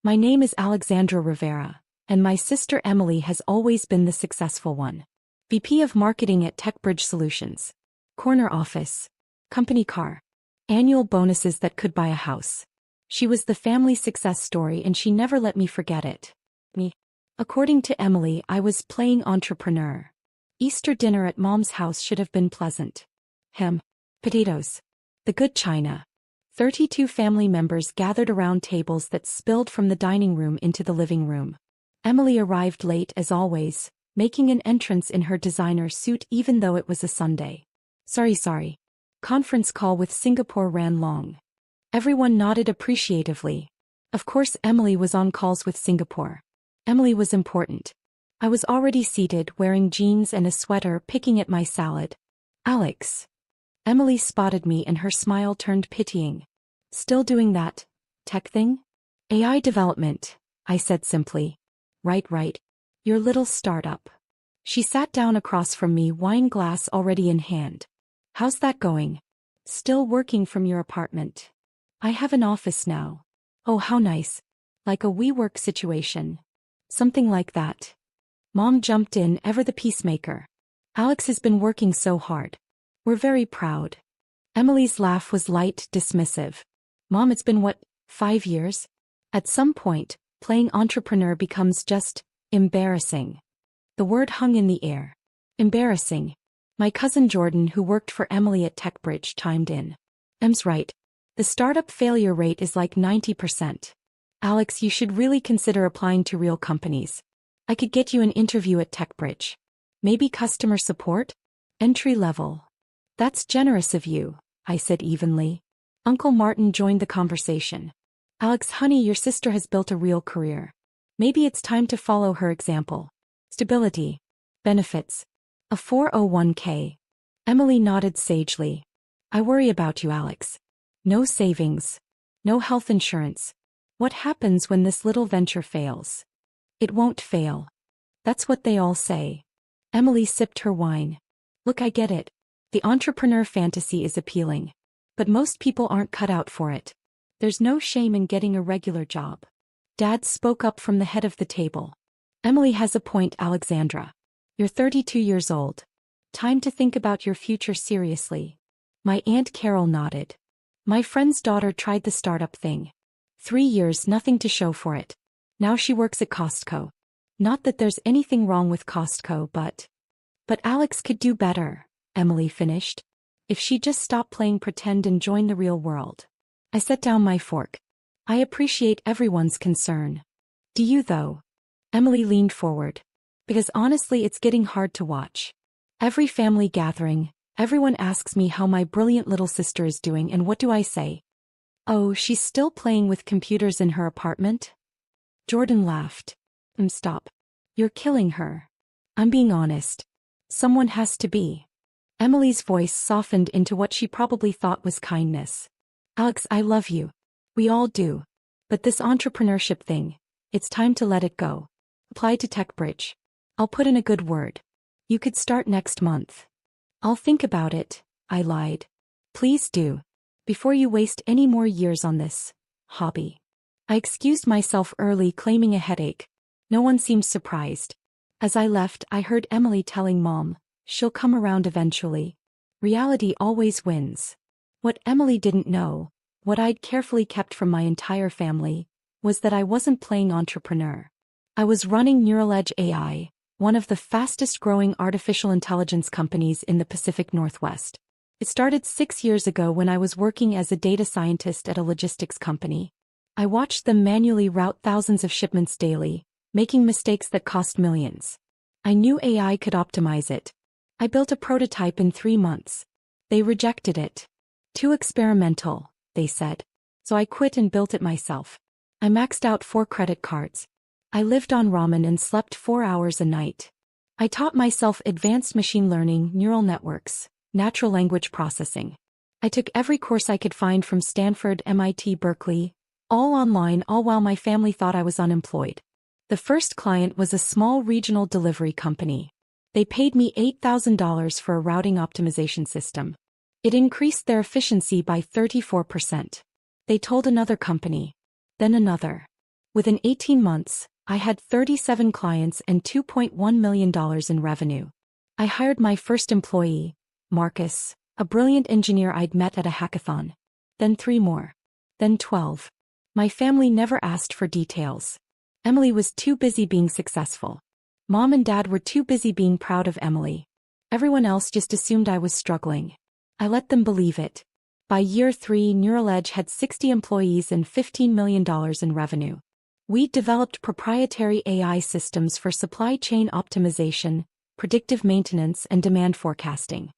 My name is Alexandra Rivera, and my sister Emily has always been the successful one. VP of Marketing at TechBridge Solutions. Corner office. Company car. Annual bonuses that could buy a house. She was the family success story and she never let me forget it. Me. According to Emily, I was playing entrepreneur. Easter dinner at mom's house should have been pleasant. Ham. Potatoes. The good china. 32 family members gathered around tables that spilled from the dining room into the living room. Emily arrived late as always, making an entrance in her designer suit even though it was a Sunday. Sorry. Conference call with Singapore ran long. Everyone nodded appreciatively. Of course Emily was on calls with Singapore. Emily was important. I was already seated wearing jeans and a sweater picking at my salad. Alex. Emily spotted me and her smile turned pitying. Still doing that tech thing? AI development, I said simply. Right. Your little startup. She sat down across from me, wine glass already in hand. How's that going? Still working from your apartment? I have an office now. Oh, how nice. Like a WeWork situation. Something like that. Mom jumped in, ever the peacemaker. Alex has been working so hard. We're very proud. Emily's laugh was light, dismissive. Mom, it's been 5 years? At some point, playing entrepreneur becomes just embarrassing. The word hung in the air. Embarrassing. My cousin Jordan, who worked for Emily at TechBridge, chimed in. Em's right. The startup failure rate is like 90%. Alex, you should really consider applying to real companies. I could get you an interview at TechBridge. Maybe customer support? Entry level. That's generous of you, I said evenly. Uncle Martin joined the conversation. Alex, honey, your sister has built a real career. Maybe it's time to follow her example. Stability. Benefits. A 401k. Emily nodded sagely. I worry about you, Alex. No savings. No health insurance. What happens when this little venture fails? It won't fail. That's what they all say. Emily sipped her wine. Look, I get it. The entrepreneur fantasy is appealing. But most people aren't cut out for it. There's no shame in getting a regular job. Dad spoke up from the head of the table. Emily has a point, Alexandra. You're 32 years old. Time to think about your future seriously. My Aunt Carol nodded. My friend's daughter tried the startup thing. 3 years, nothing to show for it. Now she works at Costco. Not that there's anything wrong with Costco, but Alex could do better, Emily finished. If she just stopped playing pretend and joined the real world. I set down my fork. I appreciate everyone's concern. Do you though? Emily leaned forward. Because honestly, it's getting hard to watch. Every family gathering, everyone asks me how my brilliant little sister is doing, and what do I say? Oh, she's still playing with computers in her apartment? Jordan laughed. Stop. You're killing her. I'm being honest. Someone has to be. Emily's voice softened into what she probably thought was kindness. Alex, I love you. We all do. But this entrepreneurship thing, it's time to let it go. Apply to TechBridge. I'll put in a good word. You could start next month. I'll think about it, I lied. Please do. Before you waste any more years on this hobby. I excused myself early, claiming a headache. No one seemed surprised. As I left, I heard Emily telling Mom, she'll come around eventually. Reality always wins. What Emily didn't know, what I'd carefully kept from my entire family, was that I wasn't playing entrepreneur. I was running NeuralEdge AI, one of the fastest growing artificial intelligence companies in the Pacific Northwest. It started 6 years ago when I was working as a data scientist at a logistics company. I watched them manually route thousands of shipments daily, making mistakes that cost millions. I knew AI could optimize it. I built a prototype in 3 months. They rejected it. Too experimental, they said. So I quit and built it myself. I maxed out 4 credit cards. I lived on ramen and slept 4 hours a night. I taught myself advanced machine learning, neural networks, natural language processing. I took every course I could find from Stanford, MIT, Berkeley, all online, all while my family thought I was unemployed. The first client was a small regional delivery company. They paid me $8,000 for a routing optimization system. It increased their efficiency by 34%. They told another company. Then another. Within 18 months, I had 37 clients and $2.1 million in revenue. I hired my first employee, Marcus, a brilliant engineer I'd met at a hackathon. Then 3 more. Then 12. My family never asked for details. Emily was too busy being successful. Mom and Dad were too busy being proud of Emily. Everyone else just assumed I was struggling. I let them believe it. By year 3, Neural Edge had 60 employees and $15 million in revenue. We developed proprietary AI systems for supply chain optimization, predictive maintenance, and demand forecasting.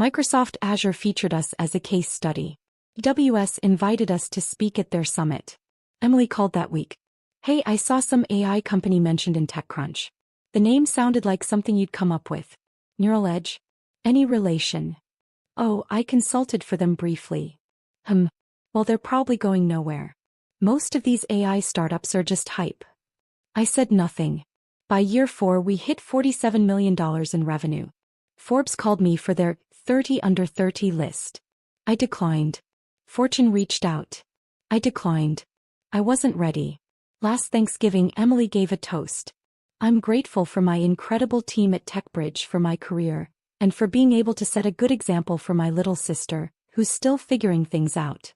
Microsoft Azure featured us as a case study. AWS invited us to speak at their summit. Emily called that week. "Hey, I saw some AI company mentioned in TechCrunch. The name sounded like something you'd come up with. Neural Edge? Any relation?" "Oh, I consulted for them briefly." Well, they're probably going nowhere. Most of these AI startups are just hype." I said nothing. By year 4, we hit $47 million in revenue. Forbes called me for their 30 under 30 list. I declined. Fortune reached out. I declined. I wasn't ready. Last Thanksgiving, Emily gave a toast. "I'm grateful for my incredible team at TechBridge for my career, and for being able to set a good example for my little sister, who's still figuring things out."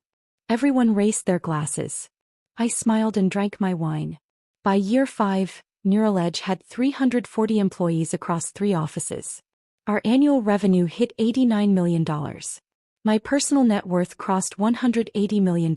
Everyone raised their glasses. I smiled and drank my wine. By year 5, Neural Edge had 340 employees across 3 offices. Our annual revenue hit $89 million. My personal net worth crossed $180 million.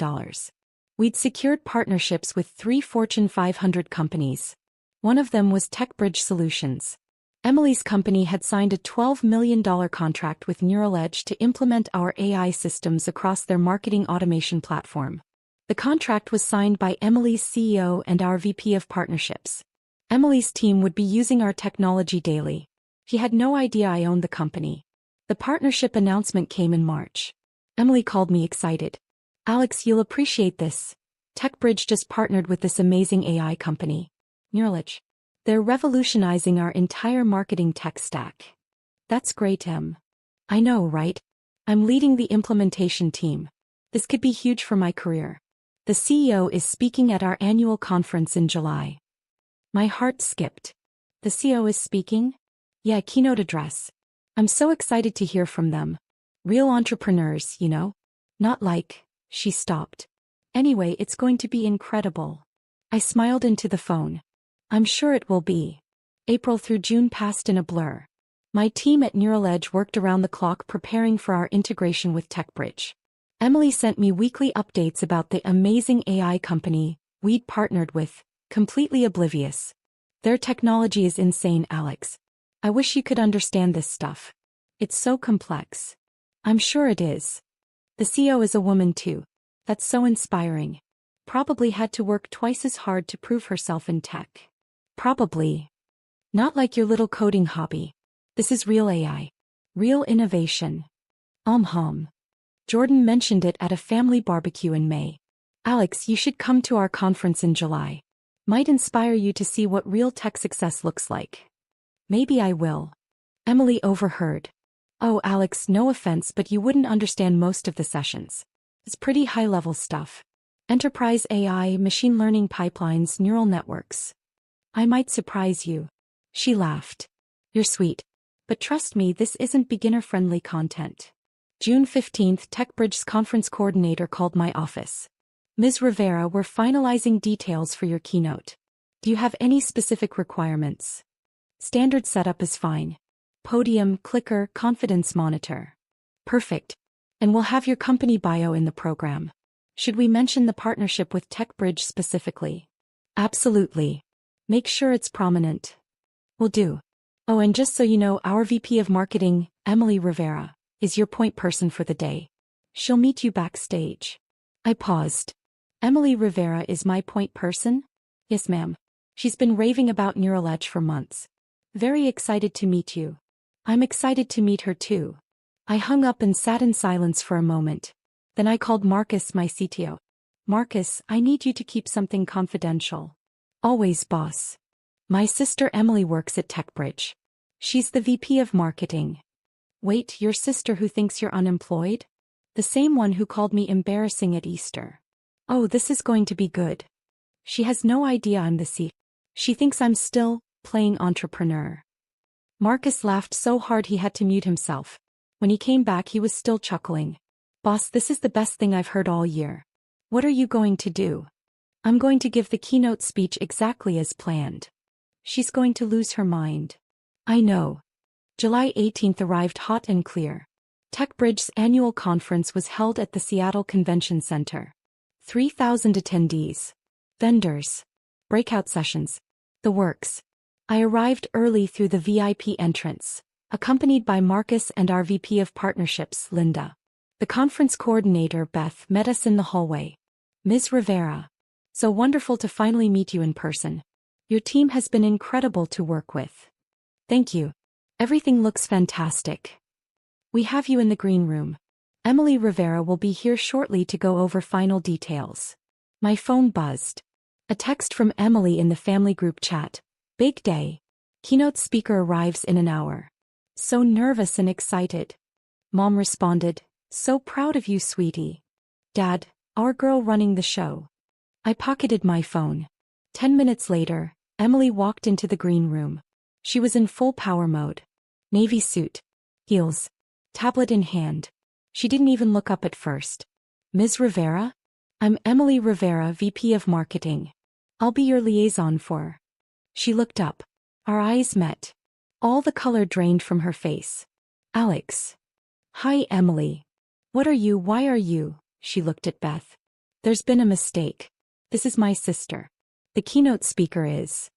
We'd secured partnerships with 3 Fortune 500 companies. One of them was TechBridge Solutions. Emily's company had signed a $12 million contract with Neural Edge to implement our AI systems across their marketing automation platform. The contract was signed by Emily's CEO and our VP of Partnerships. Emily's team would be using our technology daily. He had no idea I owned the company. The partnership announcement came in March. Emily called me excited. "Alex, you'll appreciate this. TechBridge just partnered with this amazing AI company, Neural Edge. They're revolutionizing our entire marketing tech stack." "That's great, Em." "I know, right? I'm leading the implementation team. This could be huge for my career. The CEO is speaking at our annual conference in July." My heart skipped. "The CEO is speaking?" "Yeah, keynote address. I'm so excited to hear from them. Real entrepreneurs, you know? Not like..." She stopped. "Anyway, it's going to be incredible." I smiled into the phone. "I'm sure it will be." April through June passed in a blur. My team at Neural Edge worked around the clock preparing for our integration with TechBridge. Emily sent me weekly updates about the amazing AI company we'd partnered with, completely oblivious. "Their technology is insane, Alex. I wish you could understand this stuff. It's so complex." "I'm sure it is." "The CEO is a woman too. That's so inspiring. Probably had to work twice as hard to prove herself in tech." "Probably. Not like your little coding hobby. This is real AI. Real innovation." Jordan mentioned it at a family barbecue in May. "Alex, you should come to our conference in July. Might inspire you to see what real tech success looks like." "Maybe I will." Emily overheard. "Oh, Alex, no offense, but you wouldn't understand most of the sessions. It's pretty high-level stuff. Enterprise AI, machine learning pipelines, neural networks. I might surprise you." She laughed. "You're sweet. But trust me, this isn't beginner-friendly content." June 15th, TechBridge's conference coordinator called my office. "Ms. Rivera, we're finalizing details for your keynote. Do you have any specific requirements?" "Standard setup is fine. Podium, clicker, confidence monitor." "Perfect. And we'll have your company bio in the program. Should we mention the partnership with TechBridge specifically?" "Absolutely. Make sure it's prominent." "Will do." "Oh, and just so you know, our VP of Marketing, Emily Rivera, is your point person for the day. She'll meet you backstage." I paused. "Emily Rivera is my point person?" "Yes, ma'am. She's been raving about Neural Edge for months. Very excited to meet you." "I'm excited to meet her too." I hung up and sat in silence for a moment. Then I called Marcus, my CTO. "Marcus, I need you to keep something confidential." "Always, boss." "My sister Emily works at TechBridge. She's the VP of Marketing." "Wait, your sister who thinks you're unemployed?" "The same one who called me embarrassing at Easter." "Oh, this is going to be good." She has no idea I'm the CEO. She thinks I'm still playing entrepreneur. Marcus laughed so hard he had to mute himself. When he came back he was still chuckling. Boss, this is the best thing I've heard all year. What are you going to do? I'm going to give the keynote speech exactly as planned. She's going to lose her mind. I know. July 18th arrived hot and clear. TechBridge's annual conference was held at the Seattle Convention Center. 3,000 attendees. Vendors. Breakout sessions. The works. I arrived early through the VIP entrance, accompanied by Marcus and our VP of Partnerships, Linda. The conference coordinator, Beth, met us in the hallway. Ms. Rivera. So wonderful to finally meet you in person. Your team has been incredible to work with. Thank you. Everything looks fantastic. We have you in the green room. Emily Rivera will be here shortly to go over final details. My phone buzzed. A text from Emily in the family group chat. Big day. Keynote speaker arrives in an hour. So nervous and excited. Mom responded, so proud of you, sweetie. Dad, our girl running the show. I pocketed my phone. 10 minutes later, Emily walked into the green room. She was in full power mode. Navy suit. Heels. Tablet in hand. She didn't even look up at first. Ms. Rivera? I'm Emily Rivera, VP of Marketing. I'll be your liaison for. She looked up. Our eyes met. All the color drained from her face. Alex. Hi, Emily. What are you? Why are you? She looked at Beth. There's been a mistake. This is my sister. The keynote speaker is.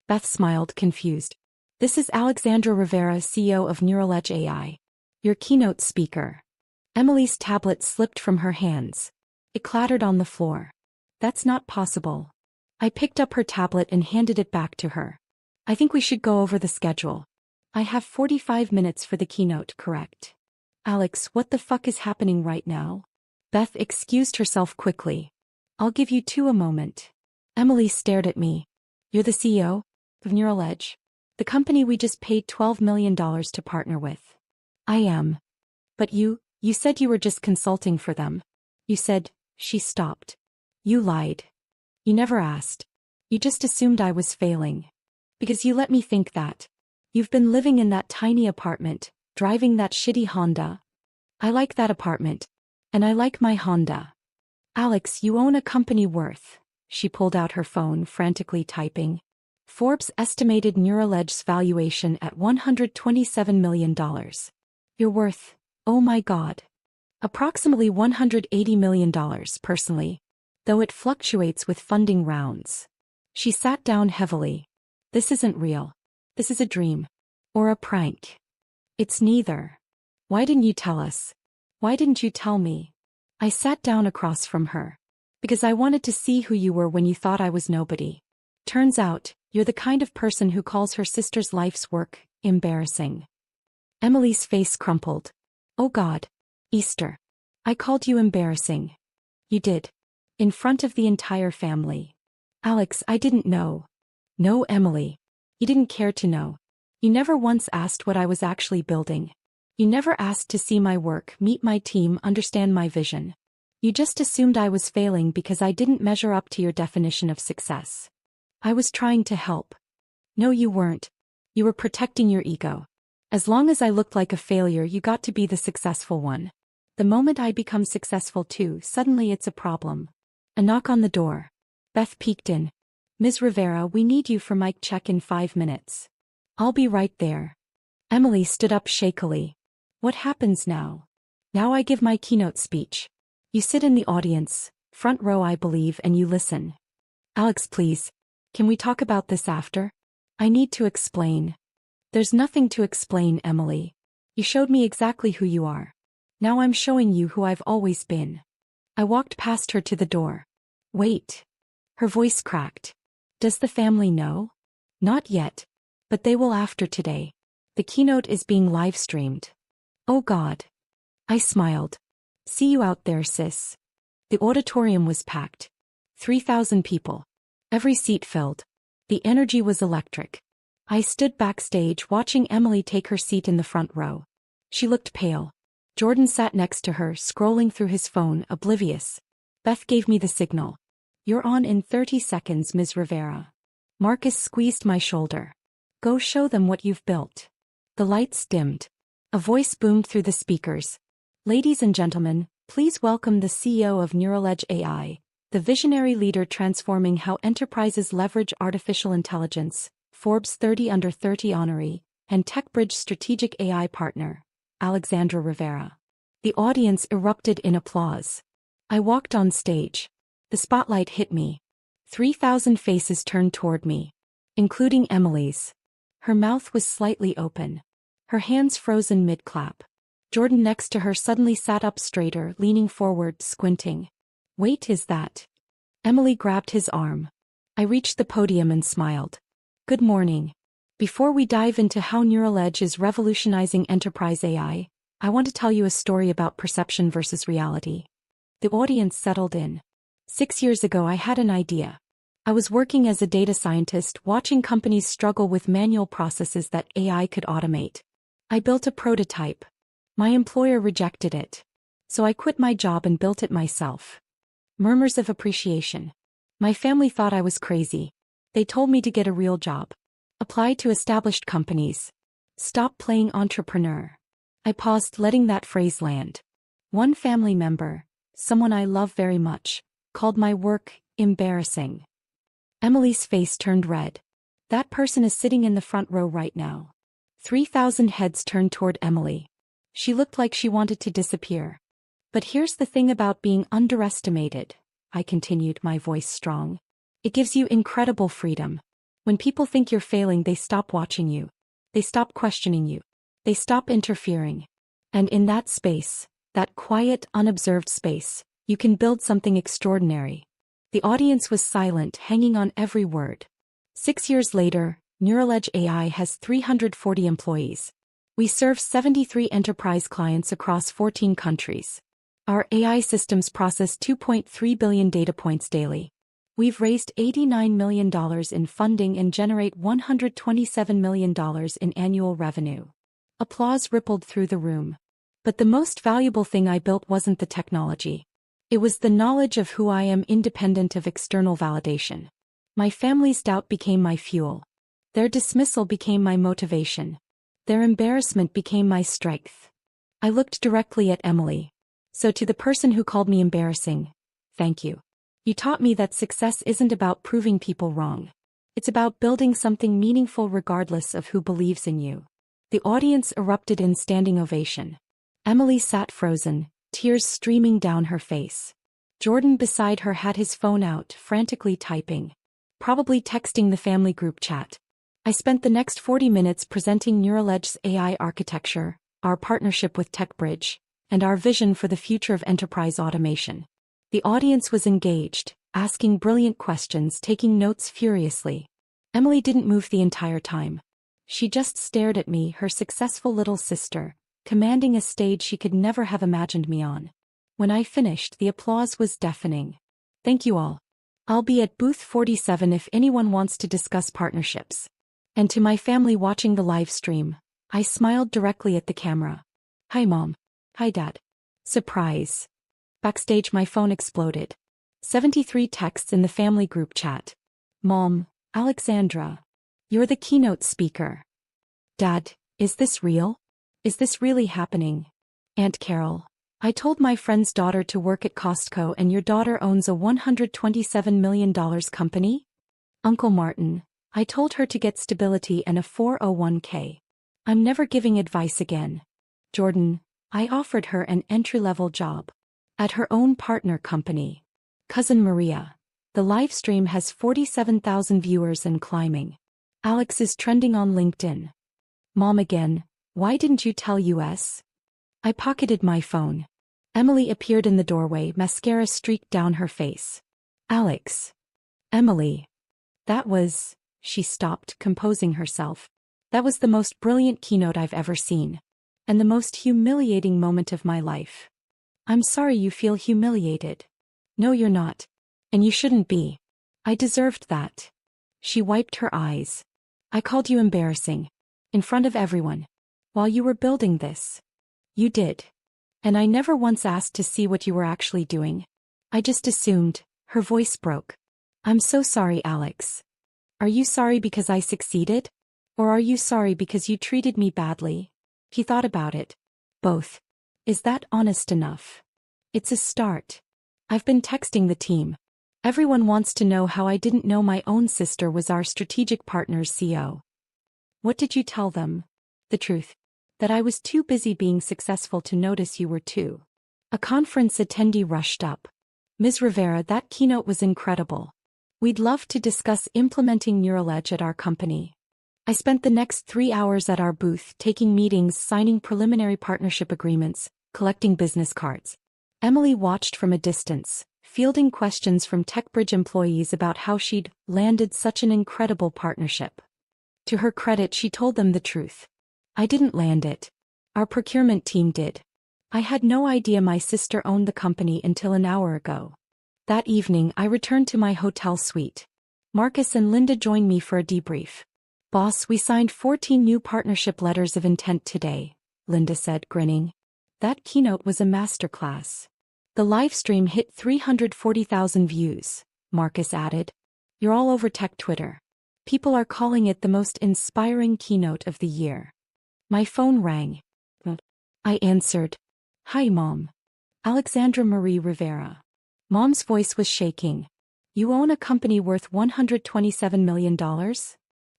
Beth smiled, confused. This is Alexandra Rivera, CEO of Neural Edge AI. Your keynote speaker. Emily's tablet slipped from her hands. It clattered on the floor. That's not possible. I picked up her tablet and handed it back to her. I think we should go over the schedule. I have 45 minutes for the keynote, correct? Alex, what the fuck is happening right now? Beth excused herself quickly. I'll give you a moment. Emily stared at me. You're the CEO of Neural Edge, the company we just paid $12 million to partner with. I am. But you said you were just consulting for them. You said, she stopped. You lied. You never asked. You just assumed I was failing. Because you let me think that. You've been living in that tiny apartment, driving that shitty Honda. I like that apartment. And I like my Honda. Alex, you own a company worth. She pulled out her phone, frantically typing. Forbes estimated Neural Edge's valuation at $127 million. You're worth, oh my God. Approximately $180 million personally. Though it fluctuates with funding rounds. She sat down heavily. This isn't real. This is a dream. Or a prank. It's neither. Why didn't you tell us? Why didn't you tell me? I sat down across from her. Because I wanted to see who you were when you thought I was nobody. Turns out, you're the kind of person who calls her sister's life's work embarrassing. Emily's face crumpled. Oh God. Easter. I called you embarrassing. You did. In front of the entire family. Alex, I didn't know. No, Emily. You didn't care to know. You never once asked what I was actually building. You never asked to see my work, meet my team, understand my vision. You just assumed I was failing because I didn't measure up to your definition of success. I was trying to help. No, you weren't. You were protecting your ego. As long as I looked like a failure, you got to be the successful one. The moment I become successful too, suddenly it's a problem. A knock on the door. Beth peeked in. Ms. Rivera, we need you for mic check in 5 minutes. I'll be right there. Emily stood up shakily. What happens now? Now I give my keynote speech. You sit in the audience, front row I believe, and you listen. Alex, please. Can we talk about this after? I need to explain. There's nothing to explain, Emily. You showed me exactly who you are. Now I'm showing you who I've always been. I walked past her to the door. Wait. Her voice cracked. Does the family know? Not yet. But they will after today. The keynote is being live-streamed. Oh God. I smiled. See you out there, sis. The auditorium was packed. 3,000 people. Every seat filled. The energy was electric. I stood backstage watching Emily take her seat in the front row. She looked pale. Jordan sat next to her, scrolling through his phone, oblivious. Beth gave me the signal. You're on in 30 seconds, Ms. Rivera. Marcus squeezed my shoulder. Go show them what you've built. The lights dimmed. A voice boomed through the speakers. Ladies and gentlemen, please welcome the CEO of Neuraledge AI, the visionary leader transforming how enterprises leverage artificial intelligence, Forbes 30 Under 30 honoree, and TechBridge strategic AI partner, Alexandra Rivera. The audience erupted in applause. I walked on stage. The spotlight hit me. 3,000 faces turned toward me, including Emily's. Her mouth was slightly open. Her hands frozen mid-clap. Jordan next to her suddenly sat up straighter, leaning forward, squinting. Wait, is that? Emily grabbed his arm. I reached the podium and smiled. Good morning. Before we dive into how Neuraledge is revolutionizing enterprise AI, I want to tell you a story about perception versus reality. The audience settled in. 6 years ago I had an idea. I was working as a data scientist watching companies struggle with manual processes that AI could automate. I built a prototype. My employer rejected it. So I quit my job and built it myself. Murmurs of appreciation. My family thought I was crazy. They told me to get a real job. Apply to established companies. Stop playing entrepreneur. I paused, letting that phrase land. One family member, someone I love very much, called my work embarrassing. Emily's face turned red. That person is sitting in the front row right now. 3,000 heads turned toward Emily. She looked like she wanted to disappear. But here's the thing about being underestimated, I continued, my voice strong. It gives you incredible freedom. When people think you're failing, they stop watching you. They stop questioning you. They stop interfering. And in that space, that quiet, unobserved space, you can build something extraordinary. The audience was silent, hanging on every word. 6 years later, Neuraledge AI has 340 employees. We serve 73 enterprise clients across 14 countries. Our AI systems process 2.3 billion data points daily. We've raised $89 million in funding and generate $127 million in annual revenue. Applause rippled through the room. But the most valuable thing I built wasn't the technology. It was the knowledge of who I am, independent of external validation. My family's doubt became my fuel. Their dismissal became my motivation. Their embarrassment became my strength. I looked directly at Emily. So to the person who called me embarrassing, thank you. You taught me that success isn't about proving people wrong. It's about building something meaningful regardless of who believes in you. The audience erupted in standing ovation. Emily sat frozen, tears streaming down her face. Jordan beside her had his phone out, frantically typing. Probably texting the family group chat. I spent the next 40 minutes presenting Neuraledge's AI architecture, our partnership with TechBridge, and our vision for the future of enterprise automation. The audience was engaged, asking brilliant questions, taking notes furiously. Emily didn't move the entire time. She just stared at me, her successful little sister, commanding a stage she could never have imagined me on. When I finished, the applause was deafening. Thank you all. I'll be at booth 47 if anyone wants to discuss partnerships. And to my family watching the live stream, I smiled directly at the camera. Hi Mom. Hi Dad. Surprise. Backstage my phone exploded. 73 texts in the family group chat. Mom, Alexandra. You're the keynote speaker. Dad, is this real? Is this really happening? Aunt Carol, I told my friend's daughter to work at Costco and your daughter owns a $127 million company? Uncle Martin, I told her to get stability and a 401k. I'm never giving advice again. Jordan, I offered her an entry-level job at her own partner company. Cousin Maria, the live stream has 47,000 viewers and climbing. Alex is trending on LinkedIn. Mom again, why didn't you tell us? I pocketed my phone. Emily appeared in the doorway, mascara streaked down her face. Alex. Emily. That was, she stopped, composing herself. That was the most brilliant keynote I've ever seen. And the most humiliating moment of my life. I'm sorry you feel humiliated. No, you're not. And you shouldn't be. I deserved that. She wiped her eyes. I called you embarrassing. In front of everyone. While you were building this. You did. And I never once asked to see what you were actually doing. I just assumed, Her voice broke. I'm so sorry, Alex. Are you sorry because I succeeded? Or are you sorry because you treated me badly? He thought about it. Both. Is that honest enough? It's a start. I've been texting the team. Everyone wants to know how I didn't know my own sister was our strategic partner's CEO. What did you tell them? The truth. That I was too busy being successful to notice you were too. A conference attendee rushed up. Ms. Rivera, that keynote was incredible. We'd love to discuss implementing Neural Edge at our company. I spent the next 3 hours at our booth taking meetings, signing preliminary partnership agreements, collecting business cards. Emily watched from a distance, fielding questions from TechBridge employees about how she'd landed such an incredible partnership. To her credit, she told them the truth. I didn't land it. Our procurement team did. I had no idea my sister owned the company until an hour ago. That evening, I returned to my hotel suite. Marcus and Linda joined me for a debrief. Boss, we signed 14 new partnership letters of intent today, Linda said, grinning. That keynote was a masterclass. The livestream hit 340,000 views, Marcus added. You're all over tech Twitter. People are calling it the most inspiring keynote of the year. My phone rang. I answered. Hi, Mom. Alexandra Marie Rivera. Mom's voice was shaking. You own a company worth $127 million?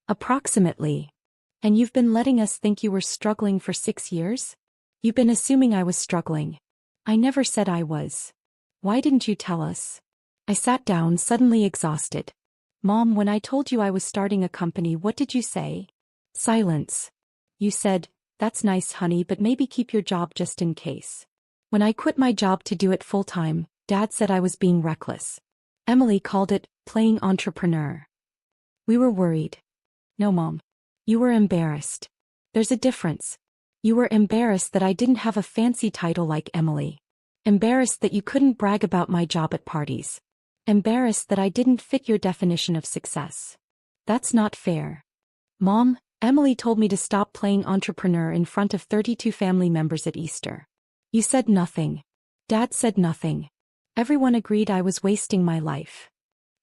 Approximately. And you've been letting us think you were struggling for 6 years? You've been assuming I was struggling. I never said I was. Why didn't you tell us? I sat down, suddenly exhausted. Mom, when I told you I was starting a company, what did you say? Silence. You said, that's nice, honey, but maybe keep your job just in case. When I quit my job to do it full-time, Dad said I was being reckless. Emily called it playing entrepreneur. We were worried. No, Mom. You were embarrassed. There's a difference. You were embarrassed that I didn't have a fancy title like Emily. Embarrassed that you couldn't brag about my job at parties. Embarrassed that I didn't fit your definition of success. That's not fair. Mom, Emily told me to stop playing entrepreneur in front of 32 family members at Easter. You said nothing. Dad said nothing. Everyone agreed I was wasting my life.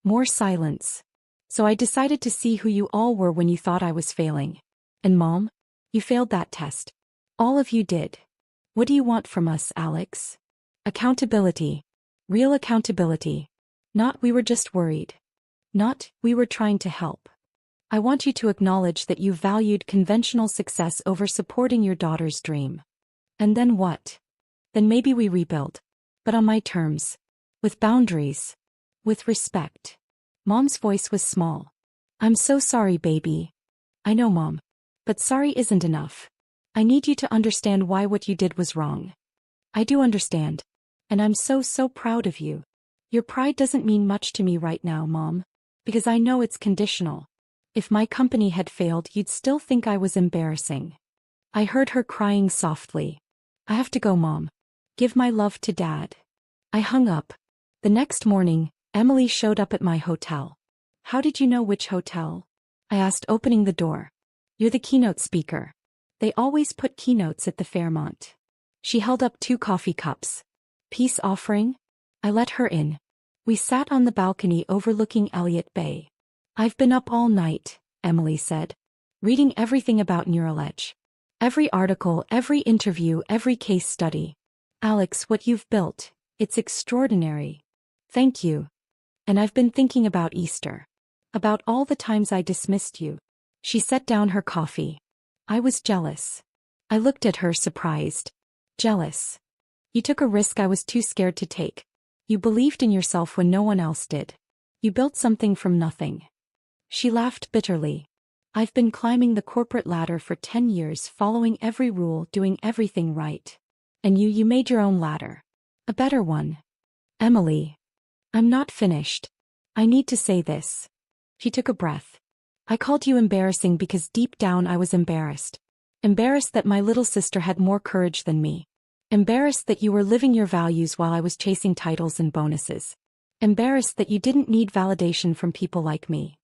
More silence. So I decided to see who you all were when you thought I was failing. And Mom, you failed that test. All of you did. What do you want from us, Alex? Accountability. Real accountability. Not we were just worried. Not we were trying to help. I want you to acknowledge that you valued conventional success over supporting your daughter's dream. And then what? Then maybe we rebuild. But on my terms. With boundaries. With respect. Mom's voice was small. I'm so sorry, baby. I know, Mom. But sorry isn't enough. I need you to understand why what you did was wrong. I do understand. And I'm so proud of you. Your pride doesn't mean much to me right now, Mom. Because I know it's conditional. If my company had failed, you'd still think I was embarrassing. I heard her crying softly. I have to go, Mom. Give my love to Dad. I hung up. The next morning, Emily showed up at my hotel. How did you know which hotel? I asked, opening the door. You're the keynote speaker. They always put keynotes at the Fairmont. She held up 2 coffee cups. Peace offering? I let her in. We sat on the balcony overlooking Elliott Bay. I've been up all night, Emily said. Reading everything about Neural Edge. Every article, every interview, every case study. Alex, what you've built, it's extraordinary. Thank you. And I've been thinking about Easter. About all the times I dismissed you. She set down her coffee. I was jealous. I looked at her, surprised. Jealous. You took a risk I was too scared to take. You believed in yourself when no one else did. You built something from nothing. She laughed bitterly. I've been climbing the corporate ladder for 10 years, following every rule, doing everything right. And you made your own ladder. A better one. Emily. I'm not finished. I need to say this. She took a breath. I called you embarrassing because deep down I was embarrassed. Embarrassed that my little sister had more courage than me. Embarrassed that you were living your values while I was chasing titles and bonuses. Embarrassed that you didn't need validation from people like me.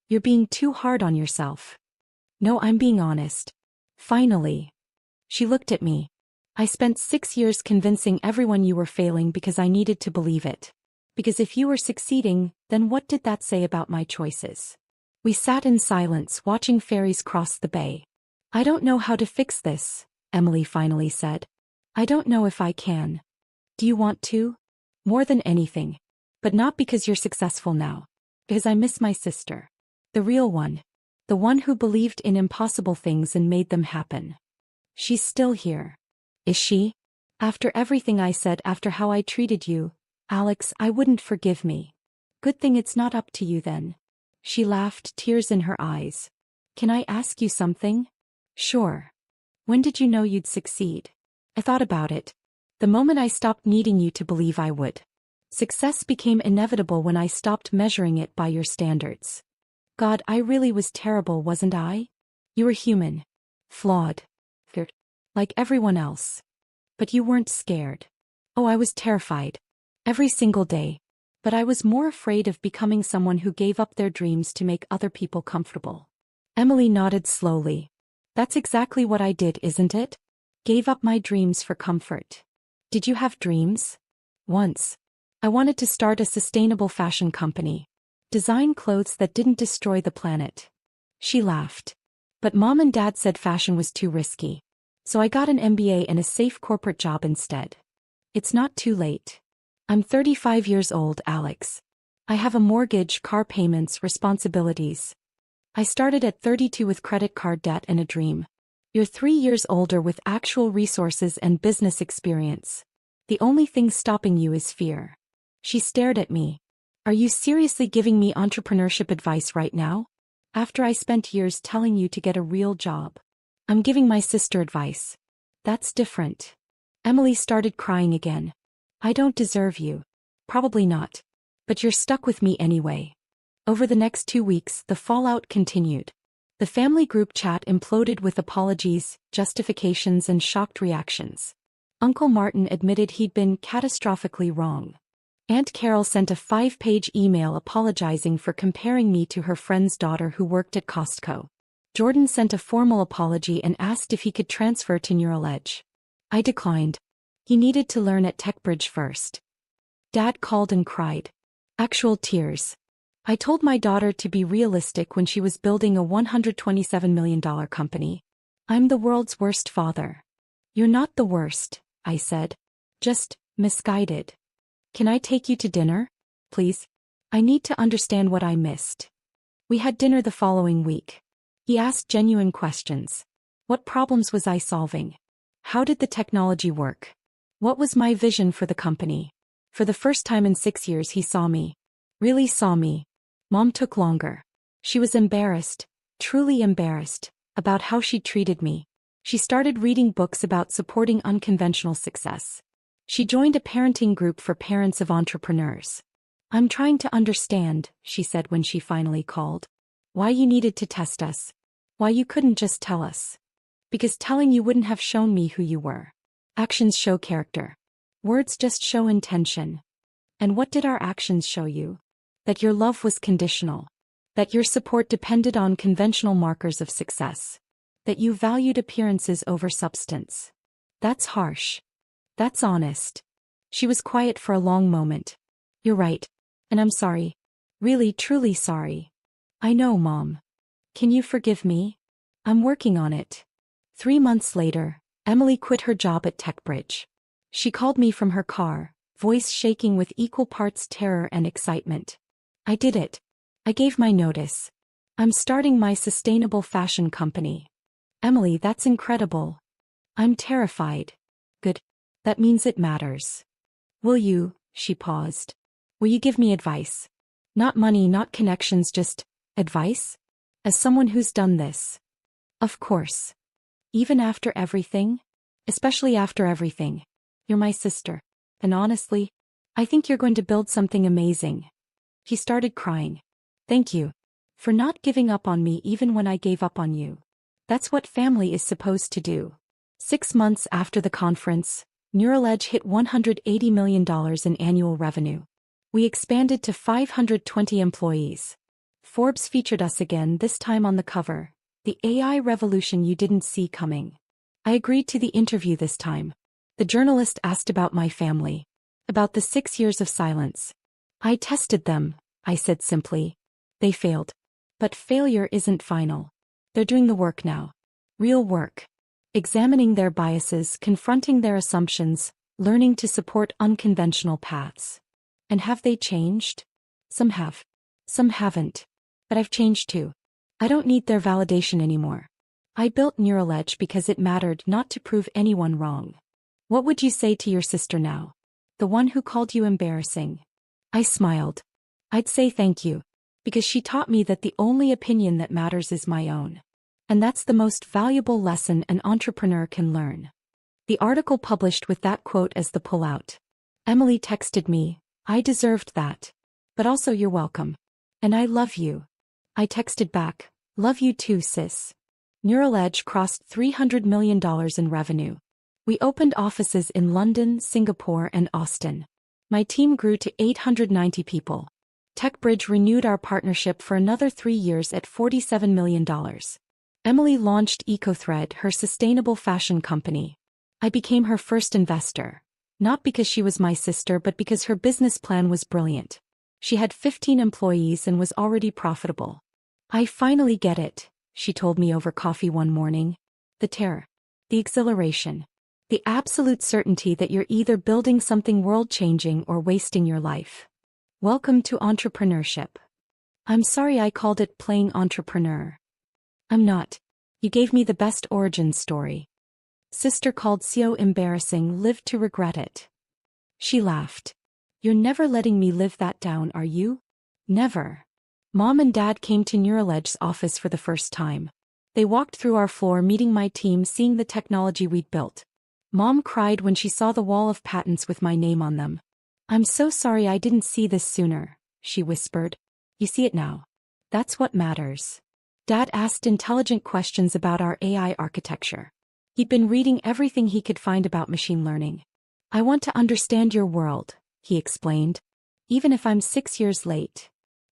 You're being too hard on yourself. No, I'm being honest. Finally. She looked at me. I spent 6 years convincing everyone you were failing because I needed to believe it. Because if you were succeeding, then what did that say about my choices? We sat in silence watching ferries cross the bay. I don't know how to fix this, Emily finally said. I don't know if I can. Do you want to? More than anything. But not because you're successful now. Because I miss my sister. The real one. The one who believed in impossible things and made them happen. She's still here. Is she? After everything I said, after how I treated you, Alex, I wouldn't forgive me. Good thing it's not up to you then. She laughed, tears in her eyes. Can I ask you something? Sure. When did you know you'd succeed? I thought about it. The moment I stopped needing you to believe I would. Success became inevitable when I stopped measuring it by your standards. God, I really was terrible, wasn't I? You were human. Flawed. Like everyone else. But you weren't scared. Oh, I was terrified. Every single day. But I was more afraid of becoming someone who gave up their dreams to make other people comfortable. Emily nodded slowly. That's exactly what I did, isn't it? Gave up my dreams for comfort. Did you have dreams? Once. I wanted to start a sustainable fashion company. Design clothes that didn't destroy the planet. She laughed. But Mom and Dad said fashion was too risky. So I got an MBA and a safe corporate job instead. It's not too late. I'm 35 years old, Alex. I have a mortgage, car payments, responsibilities. I started at 32 with credit card debt and a dream. You're 3 years older with actual resources and business experience. The only thing stopping you is fear. She stared at me. Are you seriously giving me entrepreneurship advice right now? After I spent years telling you to get a real job. I'm giving my sister advice. That's different. Emily started crying again. I don't deserve you. Probably not. But you're stuck with me anyway. Over the next 2 weeks, the fallout continued. The family group chat imploded with apologies, justifications, and shocked reactions. Uncle Martin admitted he'd been catastrophically wrong. Aunt Carol sent a 5-page email apologizing for comparing me to her friend's daughter who worked at Costco. Jordan sent a formal apology and asked if he could transfer to Neural Edge. I declined. He needed to learn at TechBridge first. Dad called and cried. Actual tears. I told my daughter to be realistic when she was building a $127 million company. I'm the world's worst father. You're not the worst, I said. Just misguided. Can I take you to dinner? Please? I need to understand what I missed. We had dinner the following week. He asked genuine questions. What problems was I solving? How did the technology work? What was my vision for the company? For the first time in 6 years he saw me. Really saw me. Mom took longer. She was embarrassed, truly embarrassed, about how she treated me. She started reading books about supporting unconventional success. She joined a parenting group for parents of entrepreneurs. I'm trying to understand, she said when she finally called. Why you needed to test us. Why you couldn't just tell us. Because telling you wouldn't have shown me who you were. Actions show character. Words just show intention. And what did our actions show you? That your love was conditional. That your support depended on conventional markers of success. That you valued appearances over substance. That's harsh. That's honest. She was quiet for a long moment. You're right. And I'm sorry. Really, truly sorry. I know, Mom. Can you forgive me? I'm working on it. 3 months later, Emily quit her job at TechBridge. She called me from her car, voice shaking with equal parts terror and excitement. I did it. I gave my notice. I'm starting my sustainable fashion company. Emily, that's incredible. I'm terrified. Good. That means it matters. Will you, she paused. Will you give me advice? Not money, not connections, just advice? As someone who's done this. Of course. Even after everything? Especially after everything. You're my sister. And honestly, I think you're going to build something amazing. He started crying. Thank you. For not giving up on me even when I gave up on you. That's what family is supposed to do. 6 months after the conference, Neural Edge hit $180 million in annual revenue. We expanded to 520 employees. Forbes featured us again, this time on the cover. The AI revolution you didn't see coming. I agreed to the interview this time. The journalist asked about my family. About the 6 years of silence. I tested them, I said simply. They failed. But failure isn't final. They're doing the work now. Real work. Examining their biases, confronting their assumptions, learning to support unconventional paths. And have they changed? Some have. Some haven't. But I've changed too. I don't need their validation anymore. I built Neural because it mattered, not to prove anyone wrong. What would you say to your sister now? The one who called you embarrassing? I smiled. I'd say thank you. Because she taught me that the only opinion that matters is my own. And that's the most valuable lesson an entrepreneur can learn. The article published with that quote as the pullout. Emily texted me, I deserved that. But also you're welcome. And I love you. I texted back, love you too, sis. Neural crossed $300 million in revenue. We opened offices in London, Singapore, and Austin. My team grew to 890 people. TechBridge renewed our partnership for another 3 years at $47 million. Emily launched EcoThread, her sustainable fashion company. I became her first investor. Not because she was my sister, but because her business plan was brilliant. She had 15 employees and was already profitable. I finally get it, she told me over coffee one morning. The terror. The exhilaration. The absolute certainty that you're either building something world-changing or wasting your life. Welcome to entrepreneurship. I'm sorry I called it playing entrepreneur. I'm not. You gave me the best origin story. Sister called so embarrassing, lived to regret it. She laughed. You're never letting me live that down, are you? Never. Mom and Dad came to Neuraledge's office for the first time. They walked through our floor, meeting my team, seeing the technology we'd built. Mom cried when she saw the wall of patents with my name on them. I'm so sorry I didn't see this sooner, she whispered. You see it now. That's what matters. Dad asked intelligent questions about our AI architecture. He'd been reading everything he could find about machine learning. I want to understand your world, he explained. Even if I'm 6 years late.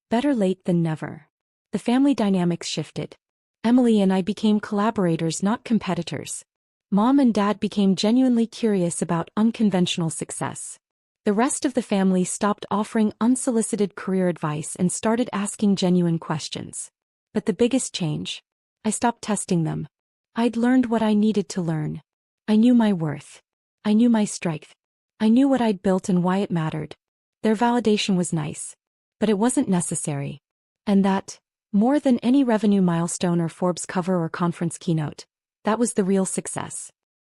Better late than never. The family dynamics shifted. Emily and I became collaborators, not competitors. Mom and Dad became genuinely curious about unconventional success. The rest of the family stopped offering unsolicited career advice and started asking genuine questions. But the biggest change? I stopped testing them. I'd learned what I needed to learn. I knew my worth. I knew my strength. I knew what I'd built and why it mattered. Their validation was nice. But it wasn't necessary. And that, more than any revenue milestone or Forbes cover or conference keynote, that was the real success.